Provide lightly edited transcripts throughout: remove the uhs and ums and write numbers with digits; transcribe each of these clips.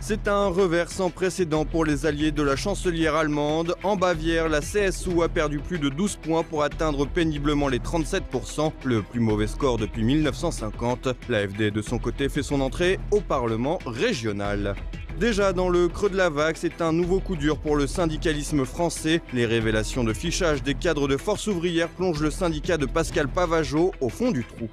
C'est un revers sans précédent pour les alliés de la chancelière allemande. En Bavière, la CSU a perdu plus de 12 points pour atteindre péniblement les 37%, le plus mauvais score depuis 1950. L'AfD, de son côté, fait son entrée au Parlement régional. Déjà dans le creux de la vague, c'est un nouveau coup dur pour le syndicalisme français. Les révélations de fichage des cadres de Force ouvrière plongent le syndicat de Pascal Pavageau au fond du trou.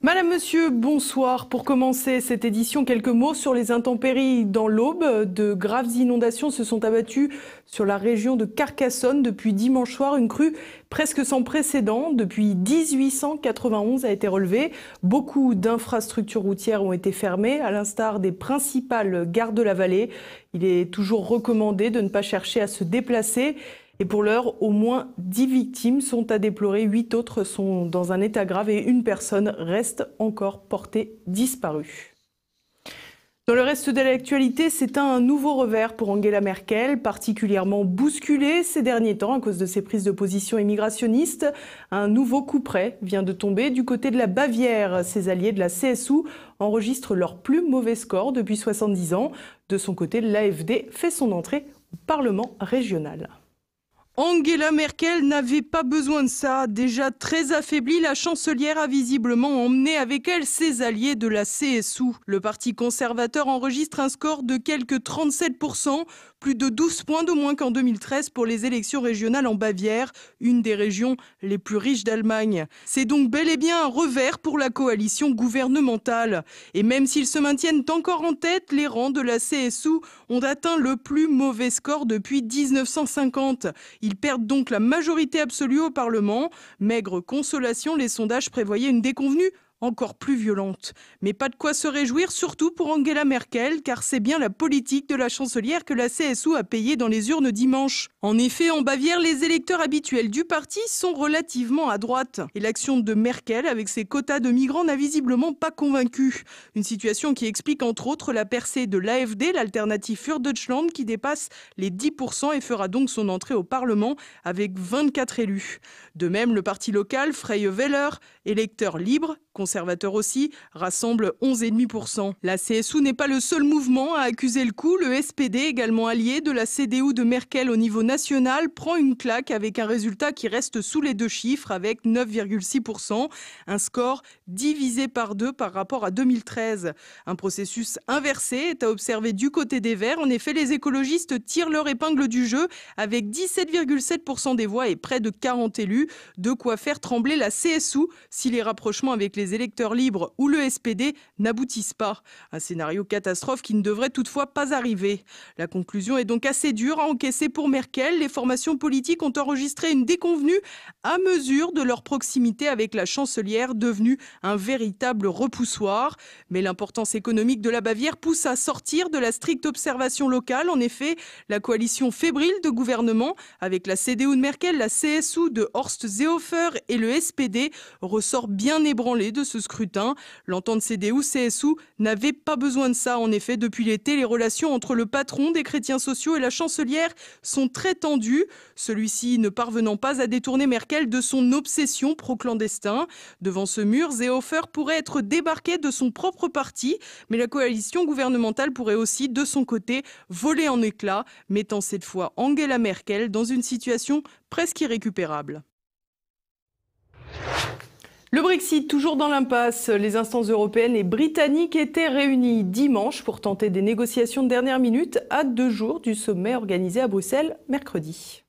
Madame, Monsieur, bonsoir. Pour commencer cette édition, quelques mots sur les intempéries dans l'Aube. De graves inondations se sont abattues sur la région de Carcassonne depuis dimanche soir. Une crue presque sans précédent depuis 1891 a été relevée. Beaucoup d'infrastructures routières ont été fermées, à l'instar des principales gares de la vallée. Il est toujours recommandé de ne pas chercher à se déplacer. Et pour l'heure, au moins 10 victimes sont à déplorer, 8 autres sont dans un état grave et une personne reste encore portée disparue. Dans le reste de l'actualité, c'est un nouveau revers pour Angela Merkel, particulièrement bousculée ces derniers temps à cause de ses prises de position immigrationnistes. Un nouveau coup près vient de tomber du côté de la Bavière. Ses alliés de la CSU enregistrent leur plus mauvais score depuis 70 ans. De son côté, l'AfD fait son entrée au Parlement régional. Angela Merkel n'avait pas besoin de ça. Déjà très affaiblie, la chancelière a visiblement emmené avec elle ses alliés de la CSU. Le parti conservateur enregistre un score de quelque 37%, plus de 12 points de moins qu'en 2013 pour les élections régionales en Bavière, une des régions les plus riches d'Allemagne. C'est donc bel et bien un revers pour la coalition gouvernementale. Et même s'ils se maintiennent encore en tête, les rangs de la CSU ont atteint le plus mauvais score depuis 1950. Ils perdent donc la majorité absolue au Parlement. Maigre consolation, les sondages prévoyaient une déconvenue encore plus violente. Mais pas de quoi se réjouir, surtout pour Angela Merkel, car c'est bien la politique de la chancelière que la CSU a payée dans les urnes dimanche. En effet, en Bavière, les électeurs habituels du parti sont relativement à droite. Et l'action de Merkel, avec ses quotas de migrants, n'a visiblement pas convaincu. Une situation qui explique entre autres la percée de l'AfD, l'alternative für Deutschland, qui dépasse les 10% et fera donc son entrée au Parlement avec 24 élus. De même, le parti local, Freie Wähler, électeur libre, conservateur aussi, rassemble 11,5%. La CSU n'est pas le seul mouvement à accuser le coup. Le SPD, également allié de la CDU de Merkel au niveau national, prend une claque avec un résultat qui reste sous les deux chiffres avec 9,6%. Un score divisé par 2 par rapport à 2013. Un processus inversé est à observer du côté des Verts. En effet, les écologistes tirent leur épingle du jeu avec 17,7% des voix et près de 40 élus. De quoi faire trembler la CSU si les rapprochements avec les électeurs libres ou le SPD n'aboutissent pas. Un scénario catastrophe qui ne devrait toutefois pas arriver. La conclusion est donc assez dure à encaisser pour Merkel. Les formations politiques ont enregistré une déconvenue à mesure de leur proximité avec la chancelière, devenue un véritable repoussoir. Mais l'importance économique de la Bavière pousse à sortir de la stricte observation locale. En effet, la coalition fébrile de gouvernement avec la CDU de Merkel, la CSU de Horst Seehofer et le SPD ressort bien ébranlé de ce scrutin. L'entente CDU-CSU n'avait pas besoin de ça. En effet, depuis l'été, les relations entre le patron des chrétiens sociaux et la chancelière sont très tendues. Celui-ci ne parvenant pas à détourner Merkel de son obsession pro-clandestin. Devant ce mur, Seehofer pourrait être débarqué de son propre parti, mais la coalition gouvernementale pourrait aussi, de son côté, voler en éclats, mettant cette fois Angela Merkel dans une situation presque irrécupérable. Le Brexit, toujours dans l'impasse. Les instances européennes et britanniques étaient réunies dimanche pour tenter des négociations de dernière minute à 2 jours du sommet organisé à Bruxelles mercredi.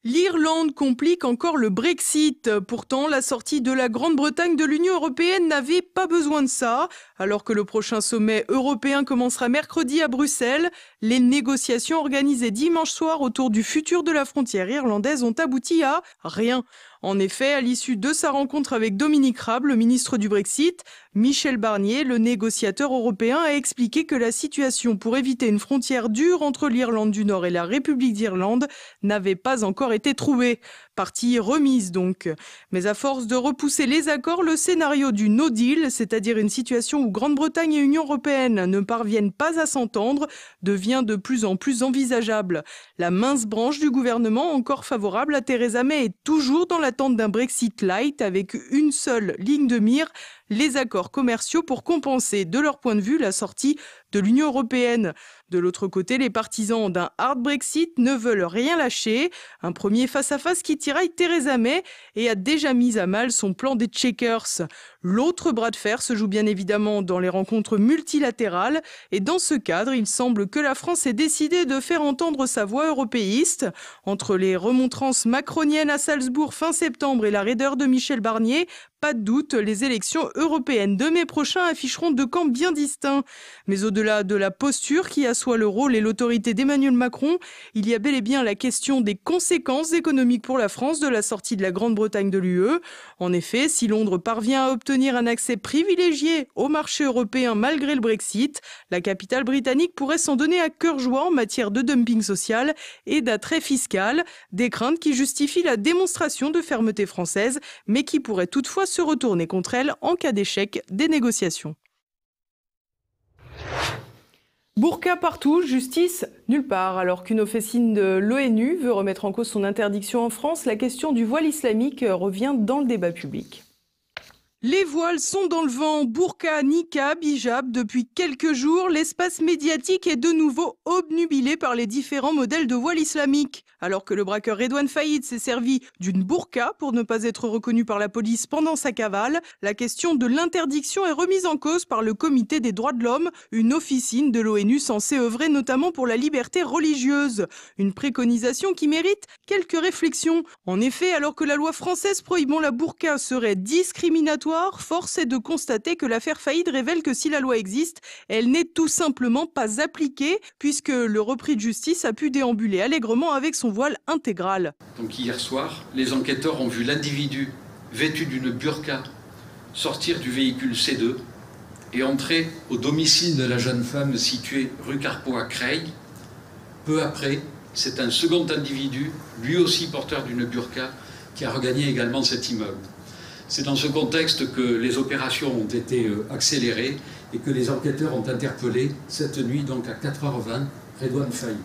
L'Irlande complique encore le Brexit. Pourtant, la sortie de la Grande-Bretagne de l'Union européenne n'avait pas besoin de ça. Alors que le prochain sommet européen commencera mercredi à Bruxelles, les négociations organisées dimanche soir autour du futur de la frontière irlandaise ont abouti à rien. En effet, à l'issue de sa rencontre avec Dominic Raab, le ministre du Brexit, Michel Barnier, le négociateur européen, a expliqué que la situation pour éviter une frontière dure entre l'Irlande du Nord et la République d'Irlande n'avait pas encore été trouvée. Partie remise donc. Mais à force de repousser les accords, le scénario du no deal, c'est-à-dire une situation où Grande-Bretagne et Union européenne ne parviennent pas à s'entendre, devient de plus en plus envisageable. La mince branche du gouvernement, encore favorable à Theresa May, est toujours dans l'attente d'un Brexit light avec une seule ligne de mire, les accords commerciaux pour compenser, de leur point de vue, la sortie de l'Union européenne. De l'autre côté, les partisans d'un hard Brexit ne veulent rien lâcher. Un premier face-à-face qui tiraille Theresa May et a déjà mis à mal son plan des Checkers. L'autre bras de fer se joue bien évidemment dans les rencontres multilatérales et dans ce cadre, il semble que la France ait décidé de faire entendre sa voix européiste. Entre les remontrances macroniennes à Salzbourg fin septembre et la raideur de Michel Barnier, pas de doute, les élections européennes de mai prochain afficheront deux camps bien distincts. Mais au-delà de la posture qui assoit le rôle et l'autorité d'Emmanuel Macron, il y a bel et bien la question des conséquences économiques pour la France de la sortie de la Grande-Bretagne de l'UE. En effet, si Londres parvient à obtenir un accès privilégié au marché européen malgré le Brexit, la capitale britannique pourrait s'en donner à cœur joie en matière de dumping social et d'attrait fiscal, des craintes qui justifient la démonstration de fermeté française, mais qui pourraient toutefois se retourner contre elle en cas d'échec des négociations. Burqa partout, justice nulle part. Alors qu'une officine de l'ONU veut remettre en cause son interdiction en France, la question du voile islamique revient dans le débat public. Les voiles sont dans le vent, burqa, niqab, hijab. Depuis quelques jours, l'espace médiatique est de nouveau obnubilé par les différents modèles de voile islamique. Alors que le braqueur Redouane Faïd s'est servi d'une burqa pour ne pas être reconnu par la police pendant sa cavale, la question de l'interdiction est remise en cause par le Comité des droits de l'homme, une officine de l'ONU censée œuvrer notamment pour la liberté religieuse. Une préconisation qui mérite quelques réflexions. En effet, alors que la loi française prohibant la burqa serait discriminatoire, force est de constater que l'affaire Faïd révèle que si la loi existe, elle n'est tout simplement pas appliquée puisque le repris de justice a pu déambuler allègrement avec son voile intégral. Donc hier soir, les enquêteurs ont vu l'individu vêtu d'une burqa sortir du véhicule C2 et entrer au domicile de la jeune femme située rue Carpeau à Creil. Peu après, c'est un second individu, lui aussi porteur d'une burqa, qui a regagné également cet immeuble. C'est dans ce contexte que les opérations ont été accélérées et que les enquêteurs ont interpellé cette nuit, donc à 4h20, Redouane Faïd.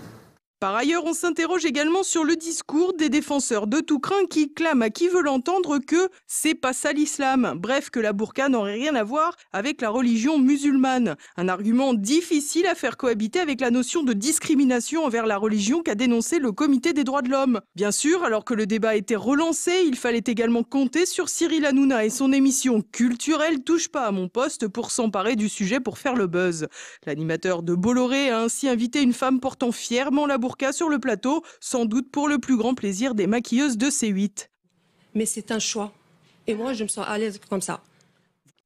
Par ailleurs, on s'interroge également sur le discours des défenseurs de Toukrin qui clament à qui veut l'entendre que c'est pas ça l'islam. Bref, que la burqa n'aurait rien à voir avec la religion musulmane. Un argument difficile à faire cohabiter avec la notion de discrimination envers la religion qu'a dénoncé le Comité des droits de l'homme. Bien sûr, alors que le débat était relancé, il fallait également compter sur Cyril Hanouna et son émission culturelle Touche pas à mon poste pour s'emparer du sujet pour faire le buzz. L'animateur de Bolloré a ainsi invité une femme portant fièrement la burqa sur le plateau, sans doute pour le plus grand plaisir des maquilleuses de C8. Mais c'est un choix. Et moi, je me sens à l'aise comme ça.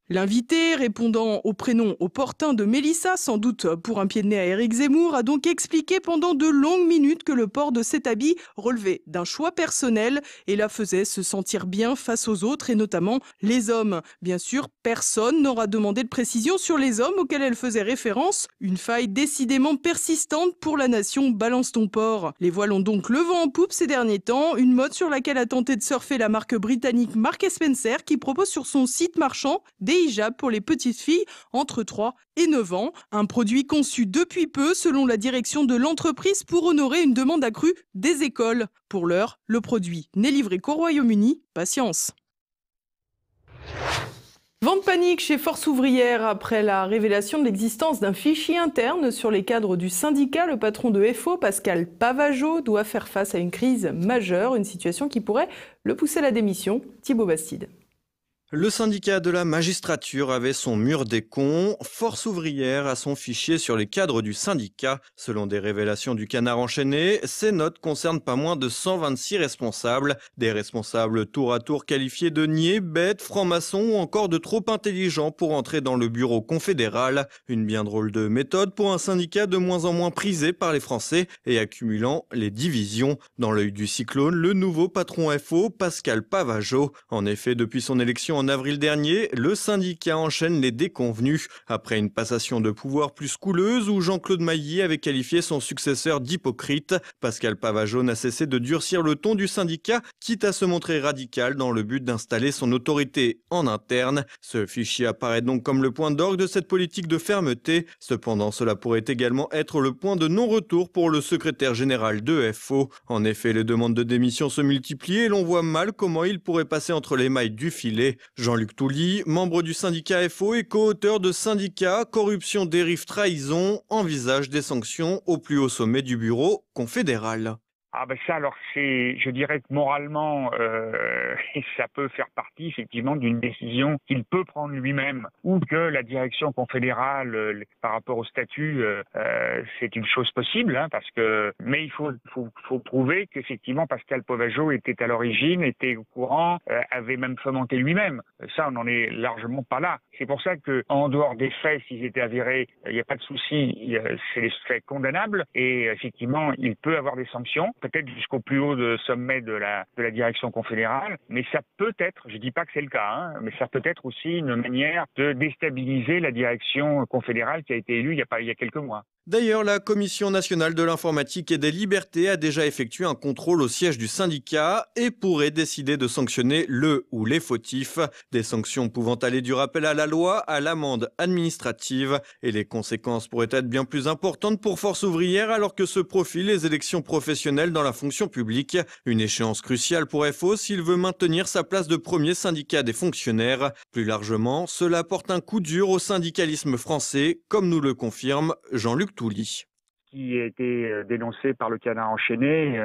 L'invité, répondant au prénom opportun de Mélissa, sans doute pour un pied de nez à Éric Zemmour, a donc expliqué pendant de longues minutes que le port de cet habit relevait d'un choix personnel et la faisait se sentir bien face aux autres et notamment les hommes. Bien sûr, personne n'aura demandé de précision sur les hommes auxquels elle faisait référence, une faille décidément persistante pour la nation Balance ton port. Les voiles ont donc le vent en poupe ces derniers temps, une mode sur laquelle a tenté de surfer la marque britannique Marks & Spencer qui propose sur son site marchand des hijab pour les petites filles entre 3 et 9 ans. Un produit conçu depuis peu selon la direction de l'entreprise pour honorer une demande accrue des écoles. Pour l'heure, le produit n'est livré qu'au Royaume-Uni. Patience. Vent de panique chez Force ouvrière après la révélation de l'existence d'un fichier interne sur les cadres du syndicat. Le patron de FO, Pascal Pavageau, doit faire face à une crise majeure, une situation qui pourrait le pousser à la démission. Thibaut Bastide. Le syndicat de la magistrature avait son mur des cons, Force ouvrière a son fichier sur les cadres du syndicat. Selon des révélations du Canard enchaîné, ces notes concernent pas moins de 126 responsables. Des responsables tour à tour qualifiés de niais, bêtes, francs-maçons ou encore de trop intelligents pour entrer dans le bureau confédéral. Une bien drôle de méthode pour un syndicat de moins en moins prisé par les Français et accumulant les divisions. Dans l'œil du cyclone, le nouveau patron FO, Pascal Pavageau. En effet, depuis son élection démission en avril dernier, le syndicat enchaîne les déconvenus. Après une passation de pouvoir plus couleuse où Jean-Claude Mailly avait qualifié son successeur d'hypocrite, Pascal Pavageau n'a cessé de durcir le ton du syndicat, quitte à se montrer radical dans le but d'installer son autorité en interne. Ce fichier apparaît donc comme le point d'orgue de cette politique de fermeté. Cependant, cela pourrait également être le point de non-retour pour le secrétaire général de FO. En effet, les demandes de démission se multiplient et l'on voit mal comment il pourrait passer entre les mailles du filet. Jean-Luc Touly, membre du syndicat FO et co-auteur de Syndicat, corruption, dérive, trahison, envisage des sanctions au plus haut sommet du bureau confédéral. Ah ben ça, alors je dirais que moralement, ça peut faire partie effectivement d'une décision qu'il peut prendre lui-même, ou que la direction confédérale, par rapport au statut, c'est une chose possible, hein, mais il faut prouver qu'effectivement Pascal Pavageau était à l'origine, était au courant, avait même fomenté lui-même. Ça, on n'en est largement pas là. C'est pour ça que, en dehors des faits, s'ils étaient avérés, il n'y a pas de souci, c'est des faits condamnables, et effectivement, il peut avoir des sanctions, peut-être jusqu'au plus haut sommet de la direction confédérale, mais ça peut être, je dis pas que c'est le cas, hein, mais ça peut être aussi une manière de déstabiliser la direction confédérale qui a été élue il y a quelques mois. D'ailleurs, la Commission nationale de l'informatique et des libertés a déjà effectué un contrôle au siège du syndicat et pourrait décider de sanctionner le ou les fautifs. Des sanctions pouvant aller du rappel à la loi à l'amende administrative. Et les conséquences pourraient être bien plus importantes pour Force ouvrière alors que se profilent les élections professionnelles dans la fonction publique. Une échéance cruciale pour FO s'il veut maintenir sa place de premier syndicat des fonctionnaires. Plus largement, cela porte un coup dur au syndicalisme français, comme nous le confirme Jean-Luc Touly. Qui a été dénoncé par le Canard enchaîné,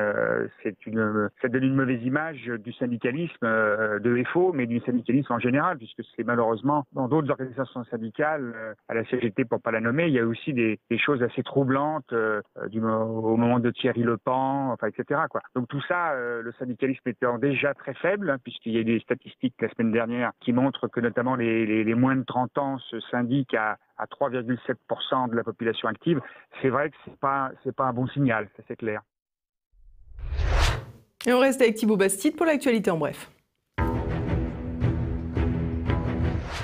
ça donne une mauvaise image du syndicalisme de FO, mais du syndicalisme en général, puisque c'est malheureusement dans d'autres organisations syndicales, à la CGT pour pas la nommer, il y a aussi des choses assez troublantes au moment de Thierry Lepan, enfin etc. quoi. Donc tout ça, le syndicalisme étant déjà très faible, hein, puisqu'il y a des statistiques la semaine dernière qui montrent que notamment les moins de 30 ans se syndiquent à 3,7% de la population active, c'est vrai que c'est pas un bon signal, ça c'est clair. Et on reste avec Thibaut Bastide pour l'actualité en bref.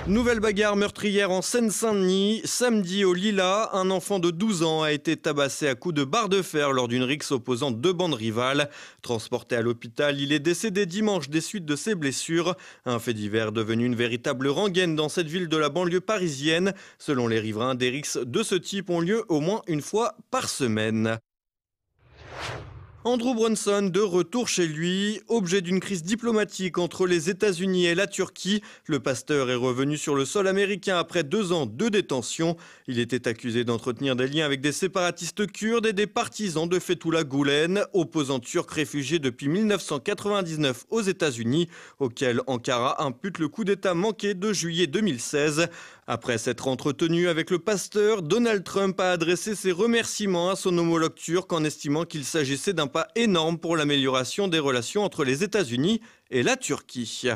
Nouvelle bagarre meurtrière en Seine-Saint-Denis. Samedi au Lilas, un enfant de 12 ans a été tabassé à coups de barre de fer lors d'une rixe opposant deux bandes rivales. Transporté à l'hôpital, il est décédé dimanche des suites de ses blessures. Un fait divers devenu une véritable rengaine dans cette ville de la banlieue parisienne. Selon les riverains, des rixes de ce type ont lieu au moins une fois par semaine. Andrew Brunson de retour chez lui. Objet d'une crise diplomatique entre les États-Unis et la Turquie, le pasteur est revenu sur le sol américain après 2 ans de détention. Il était accusé d'entretenir des liens avec des séparatistes kurdes et des partisans de Fethullah Gülen, opposant turc réfugié depuis 1999 aux États-Unis, auquel Ankara impute le coup d'État manqué de juillet 2016. Après s'être entretenu avec le pasteur, Donald Trump a adressé ses remerciements à son homologue turc en estimant qu'il s'agissait d'un pas énorme pour l'amélioration des relations entre les États-Unis et la Turquie.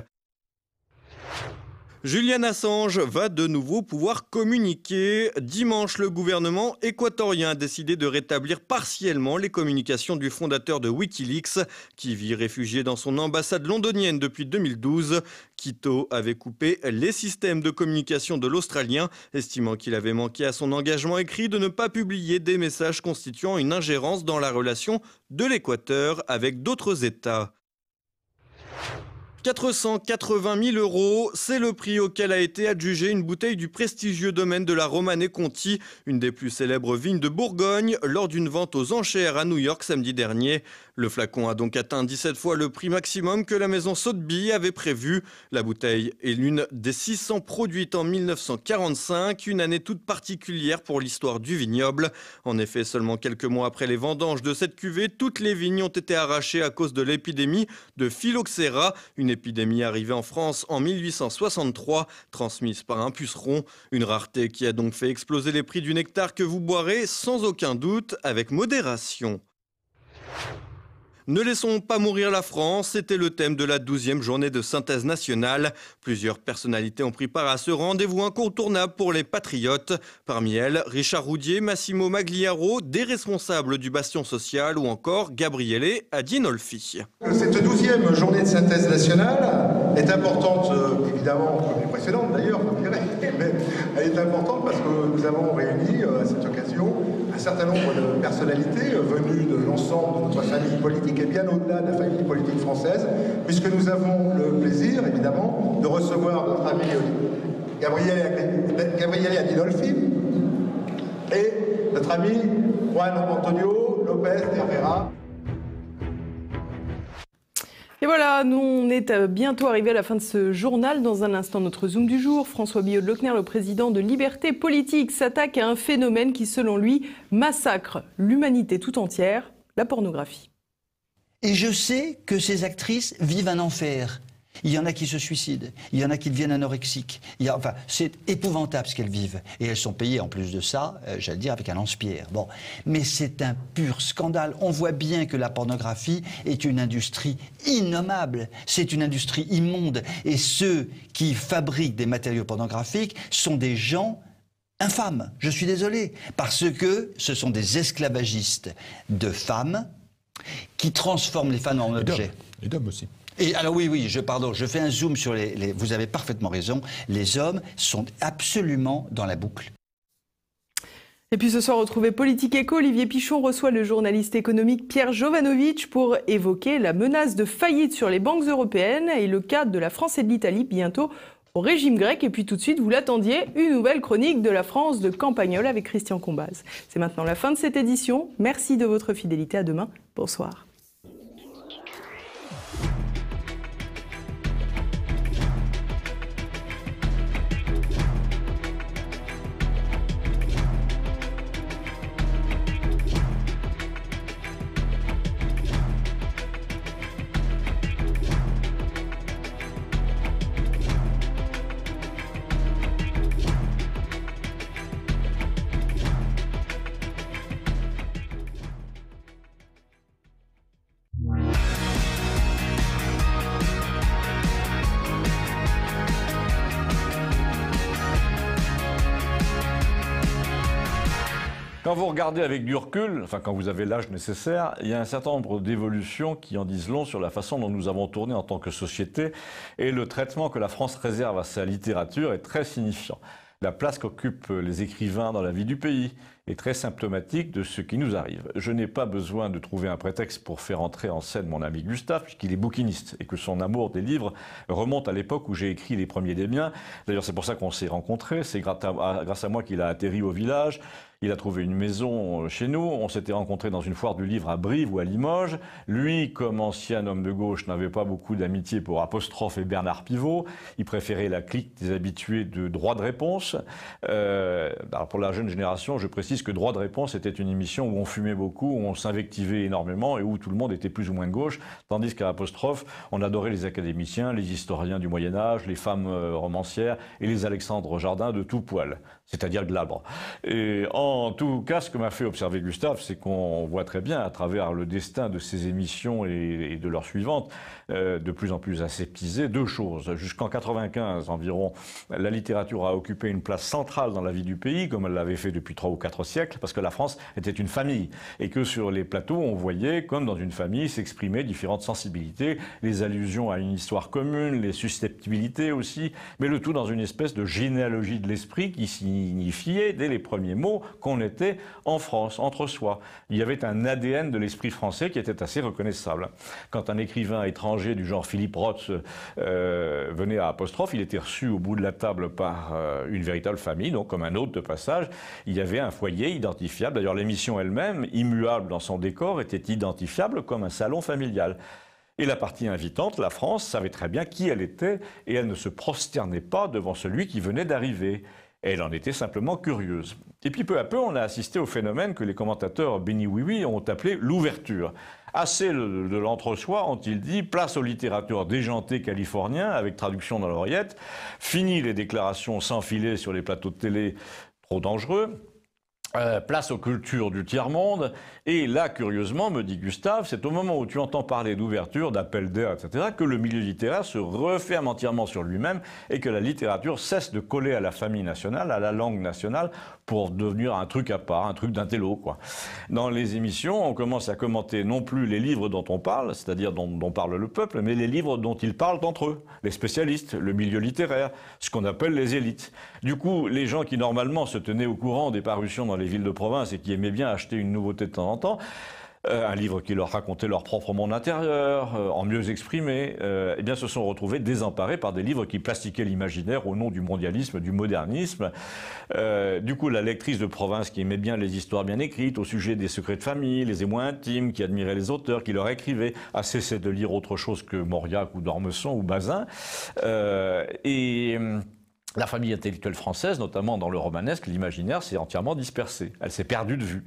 Julian Assange va de nouveau pouvoir communiquer. Dimanche, le gouvernement équatorien a décidé de rétablir partiellement les communications du fondateur de Wikileaks, qui vit réfugié dans son ambassade londonienne depuis 2012. Quito avait coupé les systèmes de communication de l'Australien, estimant qu'il avait manqué à son engagement écrit de ne pas publier des messages constituant une ingérence dans la relation de l'Équateur avec d'autres États. 480 000 €, c'est le prix auquel a été adjugée une bouteille du prestigieux domaine de la Romanée-Conti, une des plus célèbres vignes de Bourgogne, lors d'une vente aux enchères à New York samedi dernier. Le flacon a donc atteint 17 fois le prix maximum que la maison Sotheby avait prévu. La bouteille est l'une des 600 produites en 1945, une année toute particulière pour l'histoire du vignoble. En effet, seulement quelques mois après les vendanges de cette cuvée, toutes les vignes ont été arrachées à cause de l'épidémie de phylloxéra, une épidémie arrivée en France en 1863, transmise par un puceron. Une rareté qui a donc fait exploser les prix du nectar que vous boirez sans aucun doute avec modération. Ne laissons pas mourir la France, c'était le thème de la 12e journée de synthèse nationale. Plusieurs personnalités ont pris part à ce rendez-vous incontournable pour les patriotes. Parmi elles, Richard Roudier, Massimo Magliaro, des responsables du Bastion social ou encore Gabriele Adinolfi. Cette 12e journée de synthèse nationale est importante évidemment comme les précédentes d'ailleurs, je dirais, mais elle est importante parce que nous avons réuni à cette occasion un certain nombre de personnalités venues de l'ensemble de notre famille politique et bien au-delà de la famille politique française, puisque nous avons le plaisir, évidemment, de recevoir notre ami Gabriele Adinolfi et notre ami Juan Antonio López de Herrera. Et voilà, nous on est bientôt arrivé à la fin de ce journal. Dans un instant, notre Zoom du jour. François Billot de Leclerc, le président de Liberté Politique, s'attaque à un phénomène qui, selon lui, massacre l'humanité tout entière, la pornographie. Et je sais que ces actrices vivent un enfer. Il y en a qui se suicident, il y en a qui deviennent anorexiques. Enfin, c'est épouvantable ce qu'elles vivent. Et elles sont payées en plus de ça, j'allais dire, avec un lance-pierre. Bon. Mais c'est un pur scandale. On voit bien que la pornographie est une industrie innommable. C'est une industrie immonde. Et ceux qui fabriquent des matériaux pornographiques sont des gens infâmes. Je suis désolé. Parce que ce sont des esclavagistes de femmes qui transforment les femmes en objets. Et d'hommes aussi. Et alors oui, je fais un zoom sur les... Vous avez parfaitement raison, les hommes sont absolument dans la boucle. Et puis ce soir, retrouvez Politique Éco. Olivier Pichon reçoit le journaliste économique Pierre Jovanovic pour évoquer la menace de faillite sur les banques européennes et le cas de la France et de l'Italie bientôt au régime grec. Et puis tout de suite, vous l'attendiez, une nouvelle chronique de la France de Campagnol avec Christian Combaz. C'est maintenant la fin de cette édition. Merci de votre fidélité. À demain. Bonsoir. Quand vous regardez avec du recul, enfin quand vous avez l'âge nécessaire, il y a un certain nombre d'évolutions qui en disent long sur la façon dont nous avons tourné en tant que société, et le traitement que la France réserve à sa littérature est très signifiant. La place qu'occupent les écrivains dans la vie du pays est très symptomatique de ce qui nous arrive. Je n'ai pas besoin de trouver un prétexte pour faire entrer en scène mon ami Gustave, puisqu'il est bouquiniste et que son amour des livres remonte à l'époque où j'ai écrit les premiers des miens. D'ailleurs, c'est pour ça qu'on s'est rencontrés. C'est grâce à moi qu'il a atterri au village. Il a trouvé une maison chez nous. On s'était rencontrés dans une foire du livre à Brive ou à Limoges. Lui, comme ancien homme de gauche, n'avait pas beaucoup d'amitié pour Apostrophe et Bernard Pivot. Il préférait la clique des habitués de Droit de réponse. Alors pour la jeune génération, je précise que Droit de réponse était une émission où on fumait beaucoup, où on s'invectivait énormément et où tout le monde était plus ou moins de gauche. Tandis qu'à Apostrophe, on adorait les académiciens, les historiens du Moyen-Âge, les femmes romancières et les Alexandre Jardin de tout poil, c'est-à-dire glabres. Et en tout cas, ce que m'a fait observer Gustave, c'est qu'on voit très bien à travers le destin de ces émissions et de leurs suivantes, de plus en plus aseptisées, deux choses. Jusqu'en 95 environ, la littérature a occupé une place centrale dans la vie du pays, comme elle l'avait fait depuis 3 ou 4 siècles, parce que la France était une famille, et que sur les plateaux, on voyait, comme dans une famille, s'exprimer différentes sensibilités, les allusions à une histoire commune, les susceptibilités aussi, mais le tout dans une espèce de généalogie de l'esprit qui signifiait, dès les premiers mots, qu'on était en France, entre soi. Il y avait un ADN de l'esprit français qui était assez reconnaissable. Quand un écrivain étranger du genre Philippe Roth venait à Apostrophe, il était reçu au bout de la table par une véritable famille, donc comme un hôte de passage. Il y avait un foyer identifiable. D'ailleurs, l'émission elle-même, immuable dans son décor, était identifiable comme un salon familial. Et la partie invitante, la France, savait très bien qui elle était et elle ne se prosternait pas devant celui qui venait d'arriver. Elle en était simplement curieuse. Et puis peu à peu, on a assisté au phénomène que les commentateurs béni oui-oui ont appelé l'ouverture. Assez de l'entre-soi, ont-ils dit, place aux littératures déjantées californiens, avec traduction dans l'oreillette, fini les déclarations sans filet sur les plateaux de télé trop dangereux, place aux cultures du tiers-monde, et là, curieusement, me dit Gustave, c'est au moment où tu entends parler d'ouverture, d'appel d'air, etc., que le milieu littéraire se referme entièrement sur lui-même et que la littérature cesse de coller à la famille nationale, à la langue nationale, pour devenir un truc à part, un truc d'intello, quoi. Dans les émissions, on commence à commenter non plus les livres dont on parle, c'est-à-dire dont parle le peuple, mais les livres dont ils parlent entre eux, les spécialistes, le milieu littéraire, ce qu'on appelle les élites. Du coup, les gens qui normalement se tenaient au courant des parutions dans les villes de province et qui aimaient bien acheter une nouveauté de temps en temps, un livre qui leur racontait leur propre monde intérieur, en mieux exprimé, eh bien se sont retrouvés désemparés par des livres qui plastiquaient l'imaginaire au nom du mondialisme, du modernisme. Du coup, la lectrice de province qui aimait bien les histoires bien écrites au sujet des secrets de famille, les émois intimes, qui admirait les auteurs, qui leur écrivaient, a cessé de lire autre chose que Mauriac ou d'Ormesson ou Bazin. La famille intellectuelle française, notamment dans le romanesque, l'imaginaire s'est entièrement dispersé. Elle s'est perdue de vue.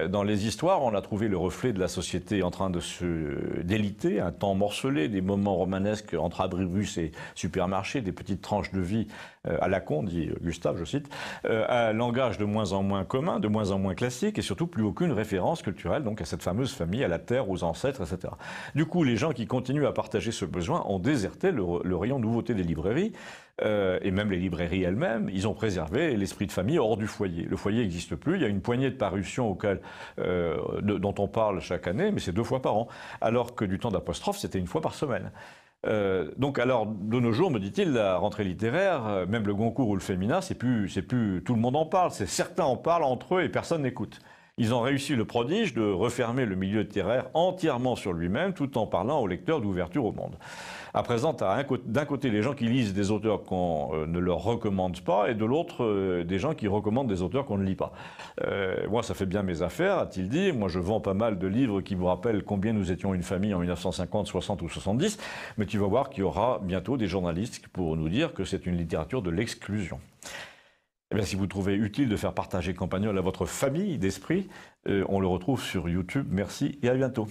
Dans les histoires, on a trouvé le reflet de la société en train de se déliter, un temps morcelé, des moments romanesques entre abribus et supermarchés, des petites tranches de vie à la con, dit Gustave, je cite, un langage de moins en moins commun, de moins en moins classique, et surtout plus aucune référence culturelle donc à cette fameuse famille, à la terre, aux ancêtres, etc. Du coup, les gens qui continuent à partager ce besoin ont déserté le rayon nouveauté des librairies, et même les librairies elles-mêmes, ils ont préservé l'esprit de famille hors du foyer. Le foyer n'existe plus, il y a une poignée de parutions dont on parle chaque année, mais c'est 2 fois par an, alors que du temps d'apostrophe, c'était 1 fois par semaine. Donc alors, de nos jours, me dit-il, la rentrée littéraire, même le Goncourt ou le Féminin, c'est plus tout le monde en parle, c'est certains en parlent entre eux et personne n'écoute. Ils ont réussi le prodige de refermer le milieu littéraire entièrement sur lui-même, tout en parlant aux lecteurs d'ouverture au monde. À présent, tu as d'un côté les gens qui lisent des auteurs qu'on ne leur recommande pas, et de l'autre, des gens qui recommandent des auteurs qu'on ne lit pas. Moi, ça fait bien mes affaires, a-t-il dit. Moi, je vends pas mal de livres qui vous rappellent combien nous étions une famille en 1950, 60 ou 70, mais tu vas voir qu'il y aura bientôt des journalistes pour nous dire que c'est une littérature de l'exclusion. Eh bien, si vous trouvez utile de faire partager Campagnol à votre famille d'esprit, on le retrouve sur YouTube. Merci et à bientôt.